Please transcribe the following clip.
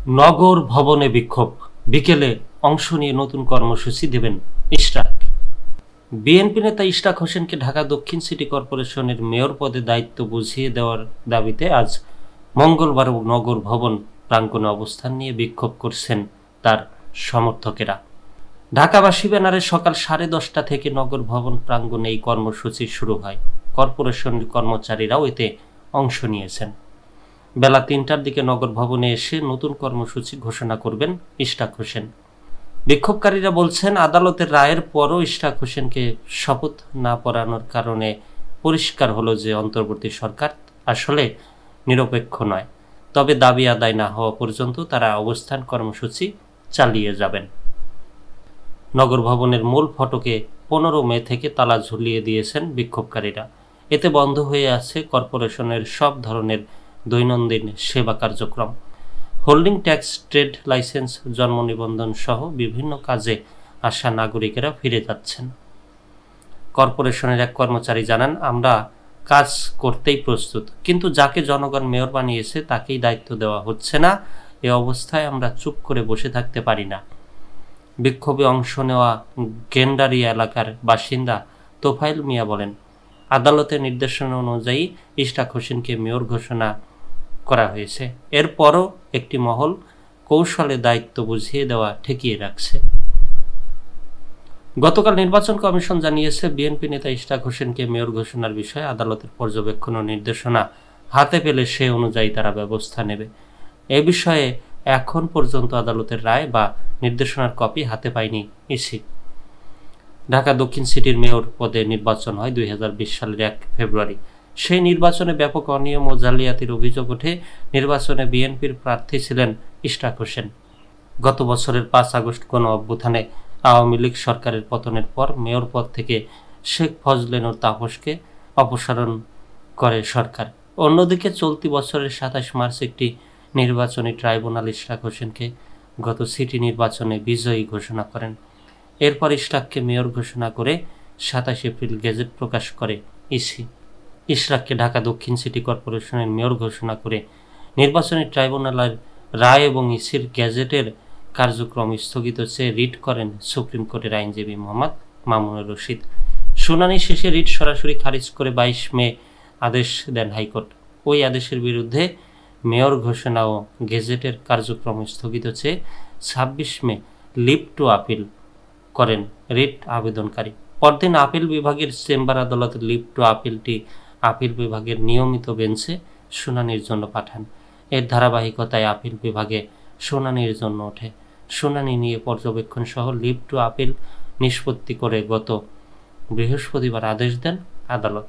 নগর ভবনে বিক্ষোভ, বিকেলে অংশ নিয়ে নতুন কর্মসূচি দেবেন ইশরাক। বিএনপি নেতা ইশরাক হোসেনকে ঢাকা দক্ষিণ সিটি কর্পোরেশনের মেয়র পদে দায়িত্ব বুঝিয়ে দেওয়ার দাবিতে আজ মঙ্গলবার নগর ভবন প্রাঙ্গণে অবস্থান নিয়ে বিক্ষোভ করছেন তার সমর্থকেরা। ঢাকাবাসী ব্যানারে সকাল 10:30 থেকে নগর ভবন প্রাঙ্গণে এই কর্মসূচি শুরু হয়। কর্পোরেশনের কর্মচারীরাও এতে অংশ নিয়েছেন। বেলা 3টার দিকে নগর ভবনে এসে নতুন কর্মসূচি ঘোষণা করবেন ইশরাক হোসেন। বিক্ষোভকারীরা বলছেন, আদালতের রায়ের পরও ইশরাক হোসেনকে শপথ না পড়ানোর কারণে পরিষ্কার হলো যে অন্তর্বর্তী সরকার আসলে নিরপেক্ষ নয়। তবে দাবি আদায় না হওয়া পর্যন্ত তারা অবস্থান কর্মসূচি চালিয়ে যাবেন। নগর ভবনের মূল ফটকে 15 মে থেকে তালা ঝুলিয়ে দিয়েছেন বিক্ষোভকারীরা। এতে বন্ধ হয়ে আছে কর্পোরেশনের সব ধরনের দৈনন্দিন সেবা কার্যক্রম। হোল্ডিং ট্যাক্স, ট্রেড লাইসেন্স, জন্ম নিবন্ধন সহ বিভিন্ন কাজে আসা নাগরিকেরা ফিরে যাচ্ছেন। কর্পোরেশনের এক কর্মচারী জানান, আমরা কাজ করতেই প্রস্তুত, কিন্তু যাকে জনগণ মেয়র বানিয়েছে তাকেই দায়িত্ব দেওয়া হচ্ছে না। এ অবস্থায় আমরা চুপ করে বসে থাকতে পারি না। বিক্ষোভে অংশ নেওয়া গেন্ডারিয়া এলাকার বাসিন্দা তোফাইল মিয়া বলেন, আদালতের নির্দেশনা অনুযায়ী ইশরাক হোসেনকে মেয়র ঘোষণা করা হয়েছে। এরপরও একটি মহল কৌশলে দায়িত্ব বুঝিয়ে দেওয়া ঠেকিয়ে রাখছে। গতকাল নির্বাচন কমিশন জানিয়েছে, বিএনপি নেতা ইশরাক হোসেনকে মেয়র ঘোষণার বিষয়ে আদালতের পর্যবেক্ষণ ও নির্দেশনা হাতে পেলে সে অনুযায়ী তারা ব্যবস্থা নেবে। এ বিষয়ে এখন পর্যন্ত আদালতের রায় বা নির্দেশনার কপি হাতে পায়নি ইসি। ঢাকা দক্ষিণ সিটির মেয়র পদে নির্বাচন হয় 2020 সালের 1 ফেব্রুয়ারি। সেই নির্বাচনে ব্যাপক অনিয়ম ও জালিয়াতির অভিযোগ ওঠে। নির্বাচনে বিএনপির প্রার্থী ছিলেন ইশরাক হোসেন। গত বছরের 5 আগস্ট গণ অভ্যুত্থানে আওয়ামী লীগ সরকারের পতনের পর মেয়র পদ থেকে শেখ ফজলে নূর তাপসকে অপসারণ করে সরকার। অন্যদিকে চলতি বছরের 27 মার্চ একটি নির্বাচনী ট্রাইব্যুনাল ইশরাক হোসেনকে গত সিটি নির্বাচনে বিজয়ী ঘোষণা করেন। এরপর ইশরাককে মেয়র ঘোষণা করে 27 এপ্রিল গেজেট প্রকাশ করে ইসি। ইশরাককে ঢাকা দক্ষিণ সিটি কর্পোরেশনের মেয়র ঘোষণা করে নির্বাচনী ট্রাইব্যুনালের রায় এবং ইসির গেজেটের কার্যক্রম স্থগিত চেয়ে রিট করেন সুপ্রিম কোর্টের আইনজীবী মোহাম্মদ মামুনুর রশিদ। শুনানি শেষে রিট সরাসরি খারিজ করে 22 মে আদেশ দেন হাইকোর্ট। ওই আদেশের বিরুদ্ধে মেয়র ঘোষণা ও গেজেটের কার্যক্রম স্থগিত চেয়ে 26 মে লিভ টু আপিল করেন রিট আবেদনকারী। পরদিন আপিল বিভাগের চেম্বার আদালত লিভ টু আপিলটি আপিল বিভাগের নিয়মিত বেঞ্চে শুনানির জন্য পাঠান। এর ধারাবাহিকতায় আপিল বিভাগে শুনানির জন্য ওঠে। শুনানি নিয়ে পর্যবেক্ষণ সহ লিভ টু আপিল নিষ্পত্তি করে গত বৃহস্পতিবার আদেশ দেন আদালত।